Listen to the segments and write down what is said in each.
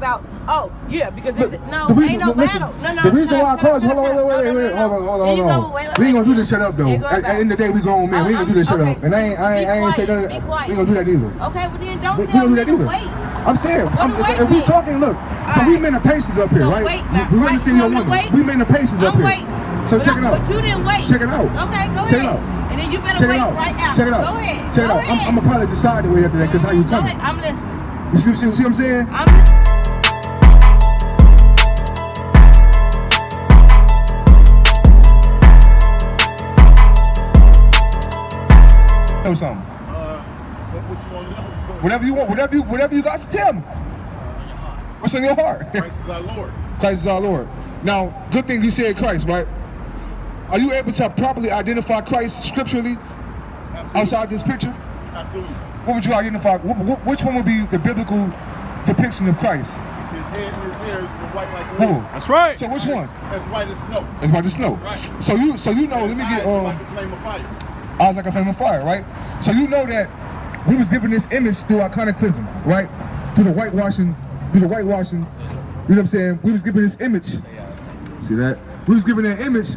about, oh, yeah, because Look, ain't no listen, battle. No, the reason why I called you, hold on. We ain't gonna do this shit up though. At the end of the day, we grown men. We ain't gonna do this shit up. And I ain't say nothing. We ain't gonna do that either. Okay, well then don't tell me to wait. I'm saying, if we talking, look, so we men of patience up here, right? We understand your woman. We men of patience up here. So check it out. But you didn't wait. Check it out. Okay, go check ahead. It out. And then you better wait right now. Check it out. Go ahead. Check it out. I'm gonna probably decide the way after that because how you coming. I'm listening. You see what I'm saying? Know something. What you want to know? Whatever you want, whatever you got to tell me. What's in your heart? Christ is our Lord. Christ is our Lord. Now, good thing you said Christ, right? Are you able to properly identify Christ scripturally? Absolutely. Outside this picture? Absolutely. What would you identify? Which one would be the biblical depiction of Christ? His head and his hair is white like wool. That's right. So which one? As white as snow. As white as snow. Right. So you know. Let me get like a flame of fire. Eyes like a flame of fire, right? So you know that we was given this image through iconoclasm, right? Through the whitewashing. You know what I'm saying? We was given this image. See that? We was given that image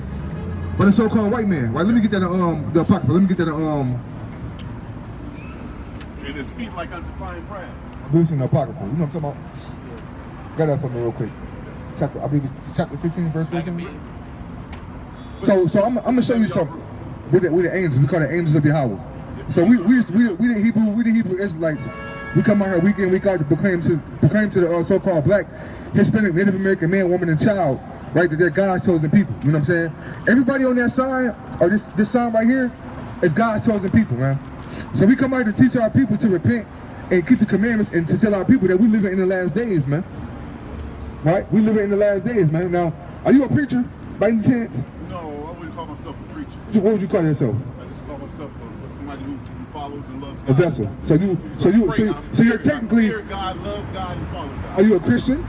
by the so-called white man, right? Let me get that the apocrypha. Let me get that And his feet like unto fine brass. We've seen the apocrypha. You know what I'm talking about? Got that for me real quick. I believe it's chapter 15, verse 14. So I'm gonna show you something. We're the angels. We call the angels of Yahweh. So we the Hebrew Israelites. We come out here week in, week out to proclaim to the so-called black, Hispanic, Native American man, woman, and child, right? That they're God's chosen people. You know what I'm saying? Everybody on that sign, or this sign right here, is God's chosen people, man. So we come out here to teach our people to repent and keep the commandments and to tell our people that we live in the last days, man. Right? We live in the last days, man. Now, are you a preacher by any chance? No, I wouldn't call myself a preacher. What would you call yourself? I just call myself somebody who follows and loves God. A vessel. So you're technically. Fear God, love God, and follow God. Are you a Christian? No.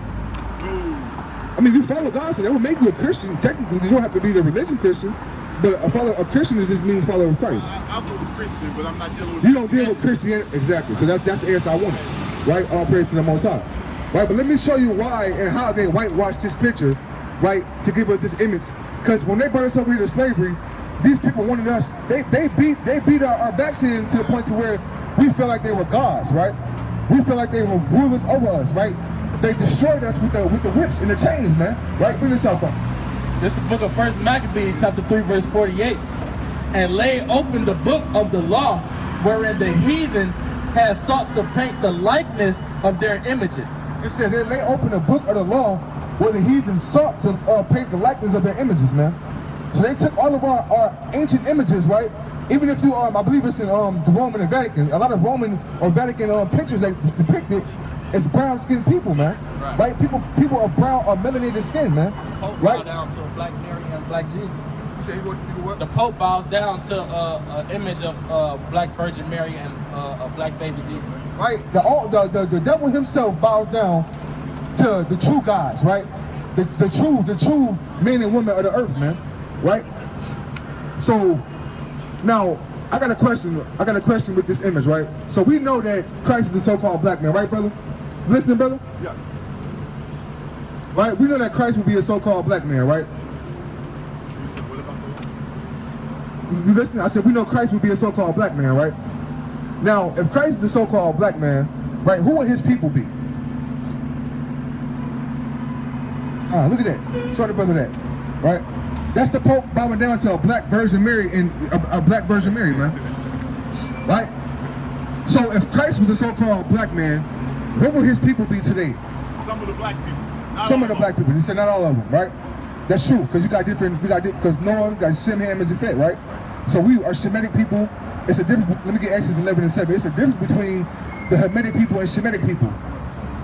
I mean, you follow God, so that would make you a Christian. Technically, you don't have to be the religion Christian, but a Christian just means follower of Christ. I'll go with Christian, but I'm not dealing with. You don't deal with Christianity, exactly. So that's the answer I wanted, right? All praise to the Most High, right? But let me show you why and how they whitewashed this picture, right, to give us this image. Because when they brought us over here to slavery, these people wanted us. They beat our backs in to the point to where we felt like they were gods, right? We felt like they were rulers over us, right? They destroyed us with the whips and the chains, man. Right? Bring this up. This is the book of 1 Maccabees, chapter 3, verse 48. And lay open the book of the law, wherein the heathen has sought to paint the likeness of their images. It says they lay open the book of the law, where the heathen sought to paint the likeness of their images, man. So they took all of our ancient images, right? Even if you, I believe it's in the Roman and Vatican, a lot of Roman or Vatican pictures that depict it as brown-skinned people, man. Right? People of brown or melanated skin, man. Pope right? bows down to a black Mary and black Jesus. You say you do what? The Pope bows down to an image of black Virgin Mary and a black baby Jesus. Right? The devil himself bows down to the true gods, right? The true men and women of the earth, man. Right? So now I got a question with this image, right? So we know that Christ is the so-called black man, right, brother? You listening, brother? Yeah. Right? We know that Christ will be a so-called black man, right? You said what about You listening? I said we know Christ will be a so-called black man, right? Now, if Christ is the so-called black man, right, who will his people be? Look at that. Show the brother that, right? That's the Pope bowing down to a black Virgin Mary and a black Virgin Mary, man. Right? So if Christ was a so-called black man, what will his people be today? some of the black people? Some of the black people. You said not all of them, right? That's true, because because Noah got Shem, Ham, and Japhet, right? So we are Shemitic people. It's a difference. Let me get Exodus 11 and 7. It's a difference between the Hamitic people and Shemitic people,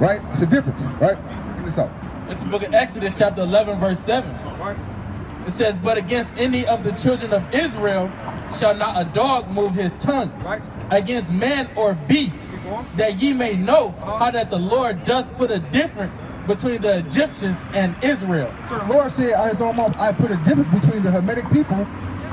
right? It's a difference, right? Bring this out. It's the book of Exodus, chapter 11, verse 7. It says, but against any of the children of Israel shall not a dog move his tongue, right, against man or beast, that ye may know how that the Lord doth put a difference between the Egyptians and Israel. So the Lord said, I put a difference between the Hamitic people,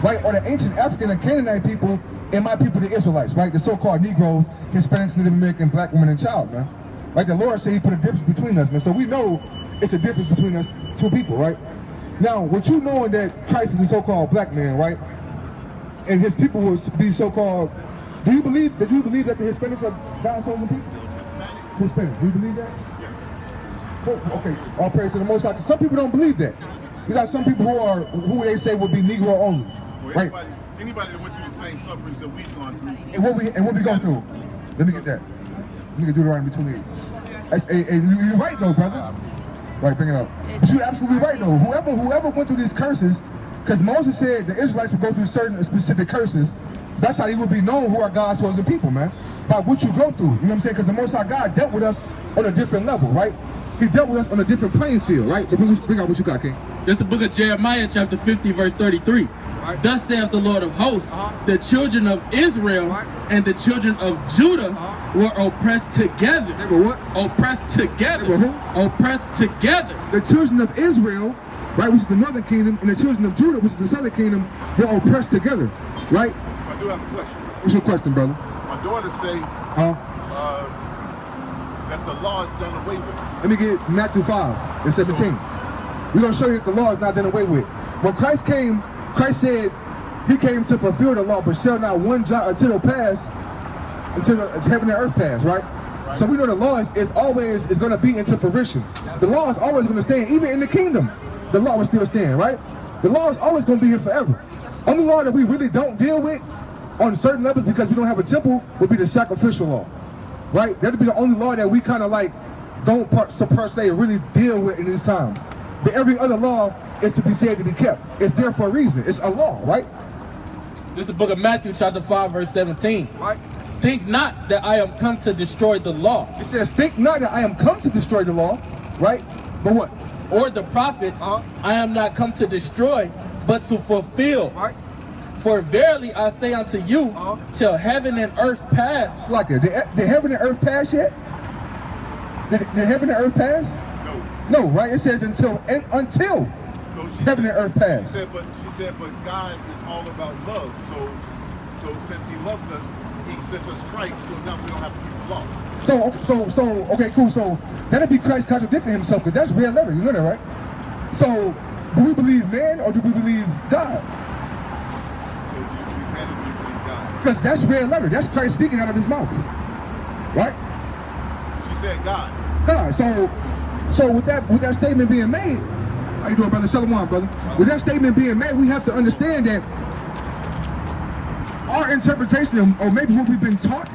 right, or the ancient African and Canaanite people, and my people, the Israelites, right, the so-called Negroes, Hispanics, Native American, black women, and child, man. Like the Lord said, he put a difference between us, man. So we know it's a difference between us two people, right? Now, with you knowing that Christ is the so-called black man, right? And his people will be so-called, do you believe that the Hispanics are God's chosen people? Hispanics, do you believe that? Oh, okay, all praise to the Most High. Some people don't believe that. You got some people who they say would be Negro only, right? Anybody that went through the same sufferings that we've gone through. And what we going through? Let me get that. Let me get Deuteronomy 28. You're right though, brother. Right, bring it up. But you're absolutely right though. Whoever went through these curses, because Moses said the Israelites would go through certain specific curses. That's how they would be known who are God's chosen people, man. By what you go through. You know what I'm saying? Because the Most High God dealt with us on a different level, right? He dealt with us on a different playing field, right? But bring out what you got, King. It's the book of Jeremiah, chapter 50, verse 33. Right. Thus saith the Lord of hosts, the children of Israel and the children of Judah were oppressed together. They were what? Oppressed together. They were who? Oppressed together. The children of Israel, right, which is the northern kingdom, and the children of Judah, which is the southern kingdom, were oppressed together, right? So I do have a question. What's your question, brother? My daughter say that the law is done away with. Let me get Matthew 5 and 17. We're going to show you that the law is not done away with. When Christ came, Christ said he came to fulfill the law, but shall not one jot until it pass, until the heaven and earth pass, right? So we know the law is always going to be into fruition. The law is always going to stand, even in the kingdom. The law will still stand, right? The law is always going to be here forever. Only law that we really don't deal with on certain levels because we don't have a temple would be the sacrificial law, right? That would be the only law that we kind of like don't per se really deal with in these times. But every other law is to be said to be kept. It's there for a reason. It's a law, right? This is the book of Matthew, chapter 5, verse 17. Right. Think not that I am come to destroy the law. It says, think not that I am come to destroy the law, right? But what? Or the prophets, I am not come to destroy, but to fulfill. Right. For verily I say unto you, till heaven and earth pass. Like it. Did heaven and earth pass yet? Did heaven and earth pass? No. No, right? It says until So heaven and earth pass. She said, but God is all about love. So since He loves us, He sent us Christ. So now we don't have to keep the law. So okay, cool. So that'd be Christ contradicting Himself, because that's red letter. You know that, right? So do we believe man or do we believe God? So do you believe man or do you believe God? Because that's red letter. That's Christ speaking out of His mouth, right? She said God. God. So with that statement being made, how you doing, brother? Shalom, brother. With that statement being made, we have to understand that our interpretation, or maybe what we've been taught,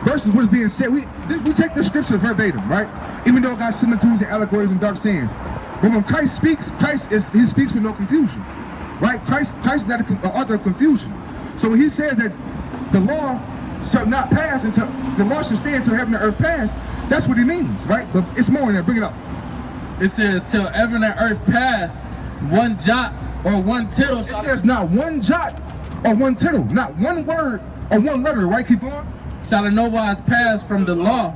versus what's being said, we take the scripture verbatim, right? Even though it got similitudes and allegories and dark sayings. But when Christ speaks, He speaks with no confusion, right? Christ is not the author of confusion. So when He says that the law shall not pass until the law shall stand until heaven and earth pass, that's what He means, right? But it's more in there. Bring it up. It says, till heaven and earth pass, one jot or one tittle. It says not one jot or one tittle, not one word or one letter, right? Keep going. Shall in no wise pass from the law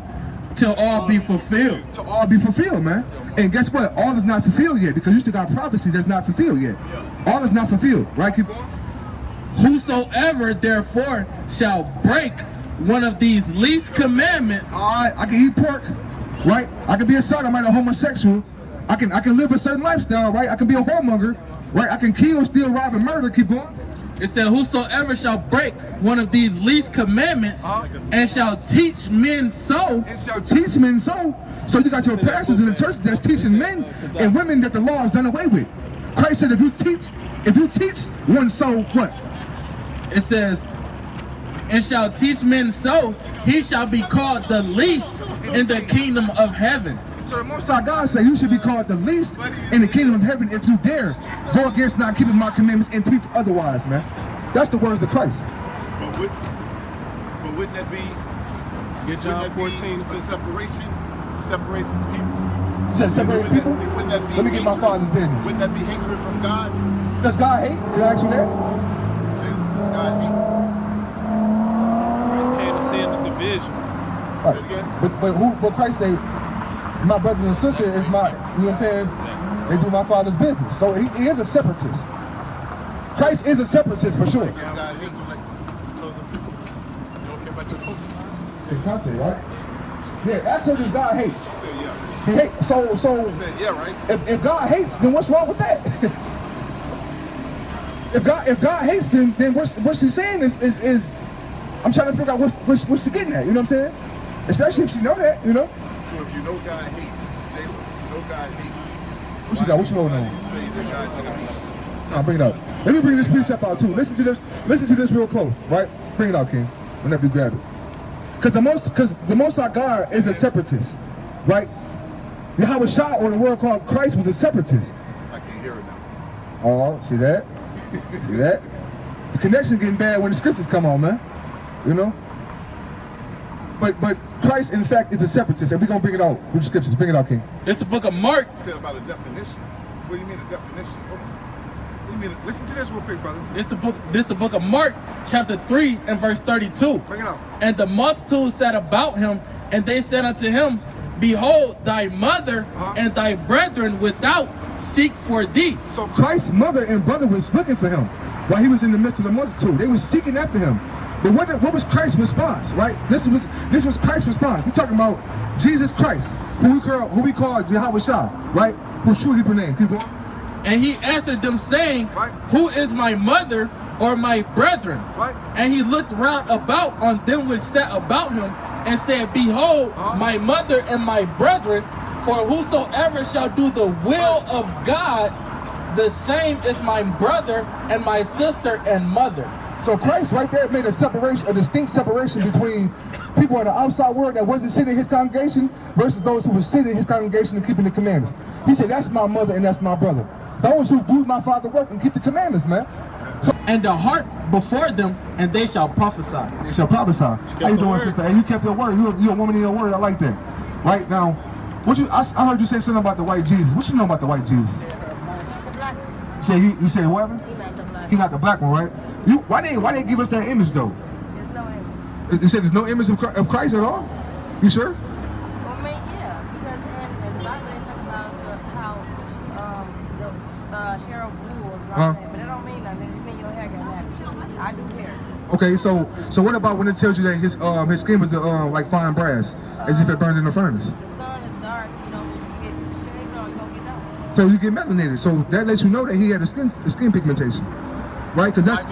till all be fulfilled. To all be fulfilled, man. And guess what? All is not fulfilled yet, because you still got prophecy that's not fulfilled yet. All is not fulfilled, right? Keep going. Whosoever therefore shall break one of these least commandments. I can eat pork, right? I can be a sodomite, a homosexual. I can live a certain lifestyle, right? I can be a whoremonger, right? I can kill, steal, rob, and murder. Keep going. It said, whosoever shall break one of these least commandments and shall teach men so. And shall teach men so. So you got your pastors in the churches that's teaching men and women that the law is done away with. Christ said, if you teach one so, what? It says, and shall teach men so, he shall be called the least in the kingdom of heaven. So the Most High God said you should be called the least in the kingdom of heaven if you dare go against not keeping my commandments and teach otherwise, man. That's the words of Christ. But wouldn't that be Get John 14. a separating people? Said separating people? Wouldn't that be Let me get my hatred? father's business. Wouldn't that be hatred from God? Does God hate? Did I ask you that? Does God hate? Christ came to send the division. Right. Say it again? But Christ say, my brothers and sisters is my, you know what I'm saying? They do my father's business. So he is a separatist. Christ is a separatist for sure. Does God hate? In context, right? Yeah, ask her, does God hate? She said, yeah. He hate. So She said, yeah, right? if God hates, then what's wrong with that? if God hates, then what she's saying is I'm trying to figure out what's she getting at. You know what I'm saying? Especially if she know that, you know. So if you know God hates, Jalen, if you know God hates, What you got? What you holding on? you say that God hates? I'll bring it up. Let me bring this precept out too. Listen to this real close, right? Bring it out, King. Whenever you grab it. Because the Most High God is a separatist, right? Yahweh Shah, or the word called Christ, was a separatist. I can hear it now. Oh, see that? See that? The connection getting bad when the scriptures come on, man. You know? But Christ, in fact, is a separatist, and we're gonna bring it out with the scriptures. Bring it out, King. It's the book of Mark. You said about a definition. What do you mean a definition? What do you mean? Listen to this real quick, brother. This the book of Mark, chapter 3 and verse 32. Bring it out. And the multitude sat about him, and they said unto him, Behold, thy mother and thy brethren without seek for thee. So Christ's mother and brother was looking for him while he was in the midst of the multitude. They were seeking after him. But what was Christ's response, right? This was Christ's response. We're talking about Jesus Christ, who we call Yahweh Shah, right? Who's true Hebrew name. Keep going. And he answered them, saying, Right. Who is my mother or my brethren? Right. And he looked round about on them which sat about him, and said, Behold, my mother and my brethren, for whosoever shall do the will of God, the same is my brother and my sister and mother. So Christ right there made a distinct separation between people in the outside world that wasn't sitting in his congregation versus those who were sitting in his congregation and keeping the commandments. He said, that's my mother and that's my brother. Those who do my Father work and keep the commandments, man. So, And the heart before them, and they shall prophesy. they shall prophesy. How you doing, sister? Hey, you kept your word. You're a woman in your word. I like that. Right now, I heard you say something about the white Jesus. What you know about the white Jesus? The black one. Say you said what? He's not the black He not the black one, right? Why they give us that image though? There's no image. They said there's no image of Christ at all. You sure? Well, I mean, yeah, because in the Bible they talk about how the hair of wool and all that, but it don't mean nothing. It just mean your hair got natural. I do hair. Okay, so what about when it tells you that his skin was like fine brass, as if it burned in the furnace? The sun is dark, you know, when you get shaved on, you don't get dark. So you get melanated. So that lets you know that he had a skin pigmentation, right? Because that's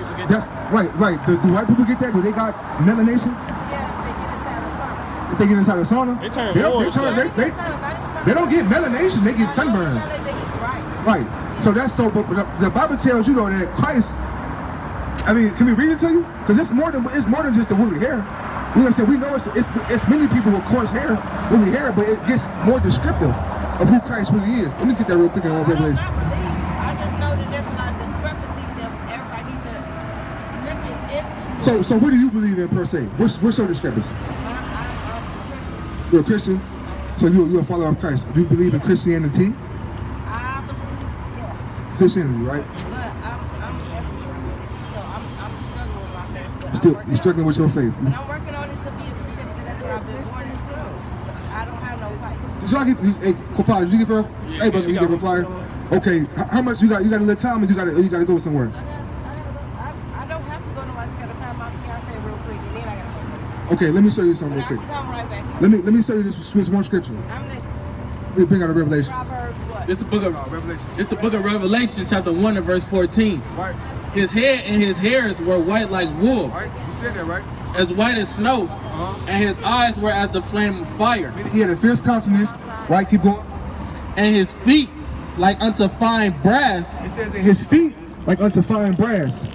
right. Do white people get that? Do they got melanation? Yeah, If they get inside the sauna, They turn don't orange. they don't get melanation. They get sunburn. Right. So that's so. But the Bible tells you though that Christ. I mean, can we read it to you? Because it's more than just the woolly hair. You know what I'm saying? We know it's many people with coarse hair, woolly hair, but it gets more descriptive of who Christ really is. Let me get that real quick in Revelation. I just know that there's a lot of discrepancies that everybody needs to look into. So what do you believe in per se? What's your discrepancy? I'm You're a Christian, so you're a follower of Christ. Do you believe in Christianity? I believe, yeah. Christianity, right? But I'm so I'm struggling with my faith. You're struggling with your faith. But I'm working on it to be a Christian because that's what I've been born into. I don't have no fight. So I get, hey, Kopal, did you give her? Hey, brother, you give her a flyer? Okay, how much you got? You got a little time, and you got to go somewhere. I don't have to go nowhere. I just gotta find my fiance real quick, and then I gotta go somewhere. Okay, let me show you something But real I quick. can come right back. Let me show you this one scripture. I'm listening. Let me bring out a Revelation. Proverbs what? It's the book of Revelation. It's the book of Revelation, chapter 1 and verse 14. Right, His head and his hairs were white like wool, right. You said that, right? as white as snow, and his eyes were as the flame of fire, He had a fierce countenance. Right, keep going. and his feet like unto fine brass, It says his feet like unto fine brass.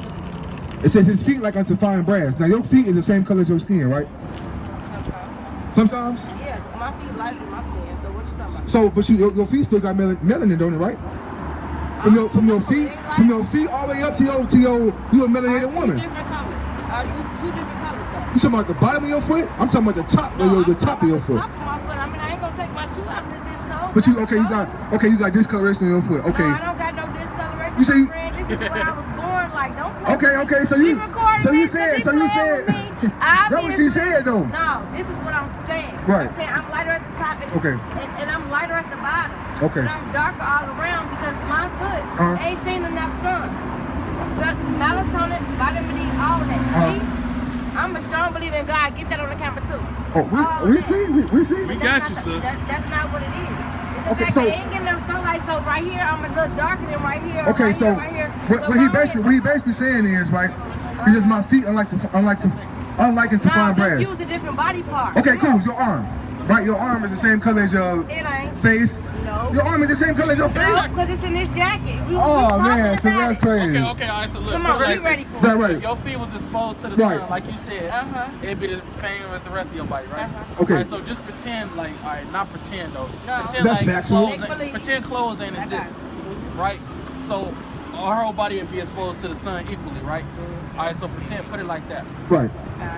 It says his feet like unto fine brass. Now your feet is the same color as your skin, right? Sometimes. Yeah, because my feet lighter than my skin. So what you talking about? So, but your feet still got melanin, don't it, right? From your feet all the way up to your you a melanated woman. Two different colors. Two different colors though. You talking about the bottom of your foot? I'm talking about the top, the top of your foot. Top of my foot. I mean, I ain't gonna take my shoe out of this cold. But you got discoloration in your foot. Okay. No, I don't got no discoloration. You say you- my friend. This is what I was born like. Don't play with me. Okay. So He you recording so you this 'cause said he so you playing said with me. that's what she said though. No, this is what I'm saying. Right. I'm saying I'm lighter at the top and, Okay. and I'm lighter at the bottom. Okay. But I'm darker all around because my foot ain't seen enough sun. But melatonin, vitamin D, all that. Uh-huh. See? I'm a strong believer in God. Get that on the camera too. Oh, we see. We got you, sis. That's not what it is. It's the Okay, fact so- that ain't getting no sunlight. So right here, I'm a little darker than right here. Okay, right so here, right here. what he basically saying is, right, because my feet unlike to find just brass. use a different body part. Okay, cool. Your arm, right? Your arm is the same color as your It ain't. face. No. Your arm is the same color as your face. Because it's in this jacket. We Oh talking man, so about that's it. crazy. Okay, all right, so look. Come put on, it are like you ready this. for it? Right. If your feet was exposed to the Right. sun, like you said, it'd be the same as the rest of your body, right? Okay. Alright, so just pretend like, all right, not pretend though. No. Pretend That's like factual. pretend clothes ain't I got exist, right? So our whole body would be exposed to the sun equally, right? All right, so pretend, put it like that. Right.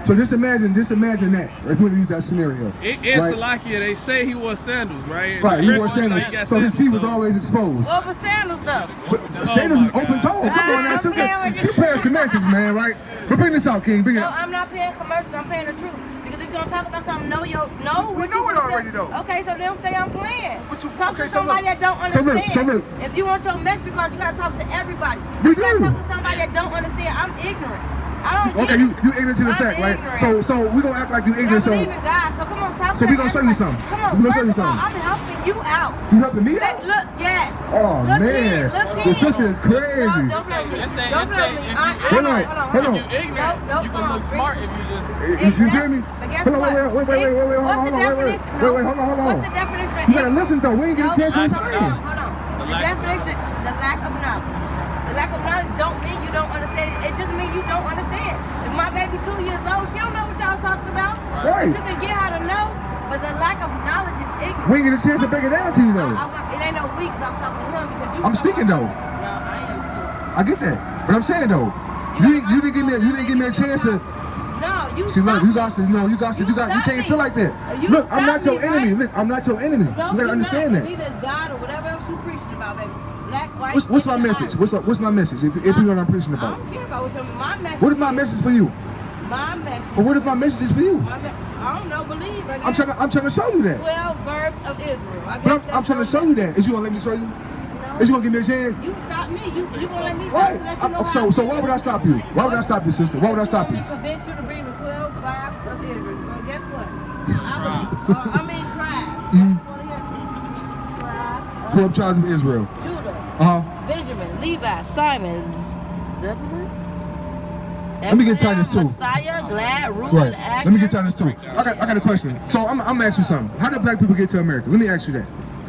So just imagine that. If we use that scenario. In right? Salakia, they say he wore sandals, right? Right, he wore Christians say sandals, he got so his feet was so- always exposed. What was sandals though? But sandals is open toe. Come on now, I'm sister. playing with She you. playing semantics, man, right? But bring this out, King. Bring it No, out. I'm not paying commercial. I'm paying the truth. Because if you're gonna talk about something, We know it already, though. Okay, so don't say I'm playing. But you- Talk okay, to so somebody look. that don't So understand. look. If you want your message across, you gotta talk to everybody. We You gotta do. talk to somebody that don't understand. I'm ignorant. I don't. Okay, get it. you ignorant to the I'm fact, right? ignorant. So we gonna act like you I ignorant. So believe in God, so come on, talk So to we gonna show you everybody. something. Come on, We gonna show you first of all, something. I'm helping you out. you helping me out? Look, yes. Oh Look man, look the sister is crazy. No, don't blame me. Let's say- Don't let's blame say me. if Hold on, hold on. If you ignorant, No, you come can on, look bring smart it. if you just. If you hear me, But guess hold on, what? wait, What's hold the on, wait, definition? hold on. What's the definition of You gotta ignorance? listen though. We ain't get a chance to Hold explain. on. The definition, the lack of knowledge. The lack of knowledge don't mean you don't understand it. It just means you don't understand. If my baby 2 years old, she don't know what y'all talking about. Right. But you can get her to know. But the lack of knowledge is ignorance. We ain't get a chance to break it down to you though. It ain't no weak 'cause I'm talking to him because you. I'm speaking though. No, I am too. I get that, but I'm saying though, you didn't give me a chance to. No, you. See, look, stopped you got to, no, you stopped can't me. feel like that. You Look, I'm not stopped your me, enemy. right? Look, I'm not your enemy. No, You gotta you're understand not. that. Neither is God or whatever else you preaching about, baby. Black, white. What's my Indian, message? Irish. What's my message? If you know what I'm preaching I about. don't care about my message. What is my message for you? My message. Or what if my message is for you? I don't know. Believe. I I'm guess. trying to show you that. 12 verbs of Israel. I guess But I'm trying to show you that. Is you gonna let me show you? No. Is you gonna give me a chance? You stop me. You gonna let me Right. let you know how So why would I stop you? Why would I stop you, sister? Why would I stop you? I'm gonna convince you to bring the 12 tribes of Israel. Well, guess what? I mean tribes. Mhm. Tribes. 12 tribes of Israel. Judah, Benjamin, Levi, Simon, Zebulun. Let me get Titus 2. Messiah, Glad, Reuben, Right. Asher. Let me get Titus 2. I got a question. So I'm gonna ask you something. How did black people get to America? Let me ask you that.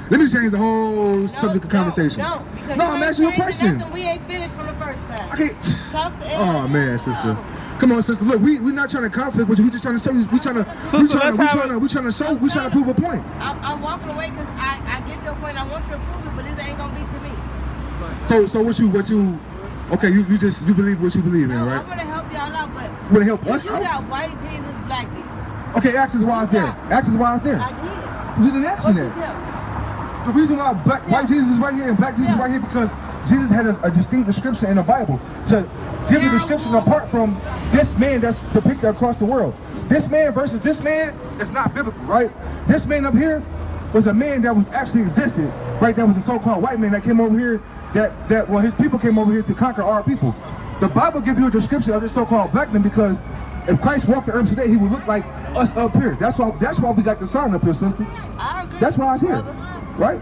Let me change the whole subject of conversation. Because No, I'm asking you a question. We ain't finished from the first time. I can't. Talk to Oh man, sister. Come on, sister. Look, we're not trying to conflict with you. We just trying to show you. We trying to prove a point. I'm walking away because I get your point. I want you to prove it, but this ain't gonna be to me. So what you? Okay, you believe what you believe in, No, right? I'm gonna help y'all out, but Want to help us you out? got white Jesus, black Jesus. Okay, ask us why it's there. Ask us why it's there. I did. You didn't ask me What you that. tell me? The reason why white Jesus is right here and black Jesus is right here because Jesus had a distinct description in the Bible to give the description apart from this man that's depicted across the world. This man versus this man is not biblical, right? This man up here was a man that was actually existed, right? That was a so-called white man that came over here, that his people came over here to conquer our people. The Bible gives you a description of this so-called black man because if Christ walked the earth today, he would look like us up here. That's why we got the sign up here, sister. I agree. That's why it's here, brother. right?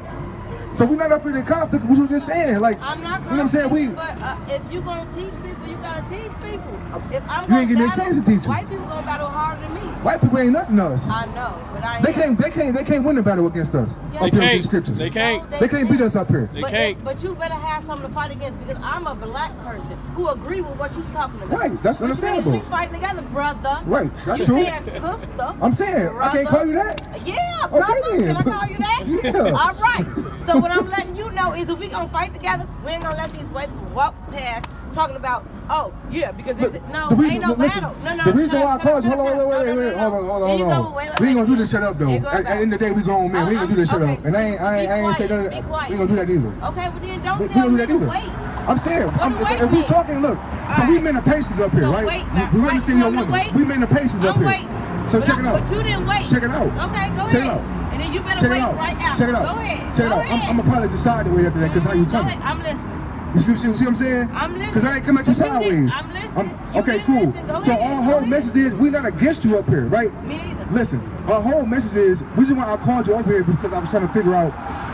So we're not up here in conflict. We were just saying, like, I'm not you know what I'm saying? but if you gonna teach people, you gotta teach people. If I'm You gonna ain't getting a battle, chance to teach 'em. white people gonna battle harder than me. White people ain't nothing to us. I know, but I They can't win the battle against us Yeah. up They here with can't. these scriptures. They can't. They can't beat us up here. They But, can't. but you better have something to fight against because I'm a black person who agree with what you talking about. Right, that's Which understandable. means we fighting together, brother. Right, that's You true. saying sister. I'm saying, I can't call you that. Yeah, brother. then. Can I call you that? Yeah. All right. So what I'm letting you know is if we gonna fight together, we ain't gonna let these white people walk past talking about, oh yeah, because Look, it's, no, the reason- ain't no listen, battle. No, the reason shut why I up, called you, shut up, hold on, shut up. wait, No, hold on. Here you go, wait, We ain't gonna do this shut up though. Here you go, At the end of the day, we grown men. We ain't gonna do this shut okay. up. And I ain't say that. Be We quiet. ain't gonna do that either. Okay, well then don't We tell don't do me that to either. wait. I'm saying, What do wait if we mean? talking, look. So we men of patience up here, So right? wait, We right, understand your you want women. me to We wait? men of patience up I'm here. waiting. So But check it out. But you didn't wait. Check it out. Okay, go Check it ahead. out. And then you better Check wait it out. right after. Check it out. Go ahead. Check it Go out. ahead. I'm gonna probably decide the way after that because how you Go coming. ahead. I'm listening. You see what I'm saying? I'm listening. Because I ain't come at you sideways. I'm listening. Okay, cool. Listen. So our whole message is we're not against you up here, right? Me neither. Listen, our whole message is, the reason why I called you up here because I was trying to figure out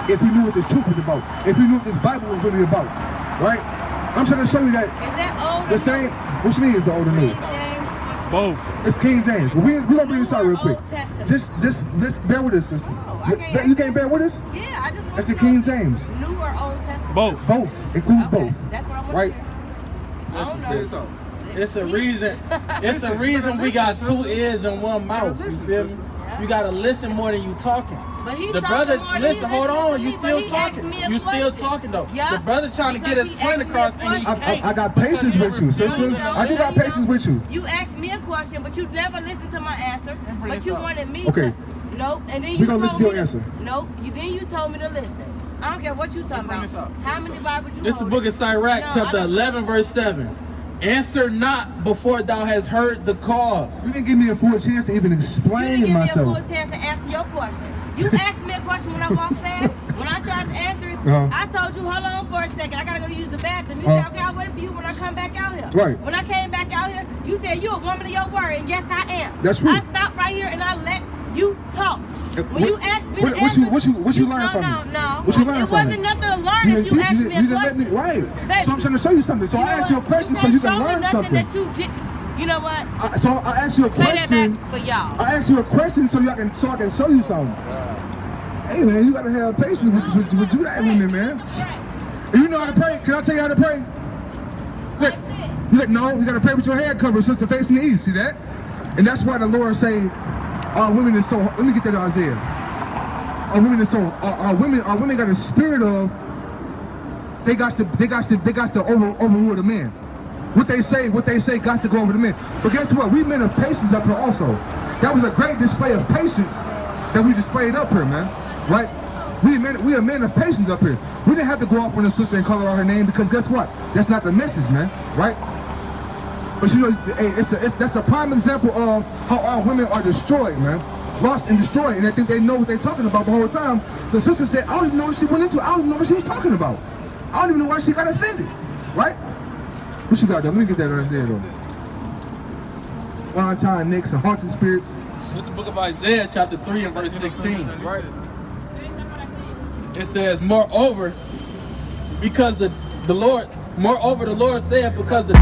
if you knew what this truth was about, if you knew what this Bible was really about, right? I'm trying to show you that. Is that old? The same. What you mean it's the older news? Both. It's King James. But we're gonna bring this out real quick. Old Testament. Just bear with us, sister. I You can't bear with us? Yeah, I just want That's to the know King James. New or Old Testament? Both. Both. Includes Okay, both. that's what I'm Right? I don't know. It's a reason. It's a reason we got two ears and one mouth. You feel me? You gotta listen more than you talking. But he The talking brother, more than listen, he hold on, listening you to me, still but he asked talking. me a You still question. talking though. Yeah. The brother trying to get Because his he point asked me across a and he question. can't. I got patience with you, sister. I do got patience with you. You asked me a question, but you never listened to my answer. But you wanted me Okay. to. Nope. And then you We gonna told listen to me your answer. Nope. Then you told me to listen. I don't care what you talking about. How many Bibles you This the holding? book of Sirach, No, I chapter don't- 11, verse 7. Answer not before thou hast heard the cause. You didn't give me a full chance to even You explain didn't give myself. me a full chance to answer your question. You asked me a question when I walked past. When I tried to answer it, I told you, hold on for a second. I gotta go use the bathroom. You said, okay, I'll wait for you when I come back out here. Right. When I came back out here, you said you're a woman of your word, and yes, I am. That's true. I stopped right here and I let you talk. When you asked me what to answer, you learn from me? No. What you learn It from me? wasn't nothing to learn if you asked me a didn't let question. me, right. Baby, So I'm trying to show you something. So I asked you a question so you can learn something. That you did. You know what? So I asked you a Play that question. back for y'all. I asked you a question so I can show you something. Hey man, you gotta have patience with you that women, man. And you know how to pray. Can I tell you how to pray? Look, no, you gotta pray with your head covered, sister, facing the east. See that? And that's why the Lord say, our women is so. Let me get that to Isaiah. Our women is so. Our women got a spirit of. They got to overrule the man. What they say got to go over the men. But guess what? We men of patience up here also. That was a great display of patience that we displayed up here, man. Right? We are men of patience up here. We didn't have to go up on a sister and call her out her name because guess what? That's not the message, man. Right? But you know, hey, that's a prime example of how our women are destroyed, man. Lost and destroyed, and I think they know what they're talking about the whole time. The sister said, I don't even know what she went into. I don't even know what she was talking about. I don't even know why she got offended. Right? What you got though? Let me get that right there though. Valentine, Nicks, and haunted spirits. This is the book of Isaiah, chapter 3 and verse 16. Right. It says, moreover, the Lord said, because the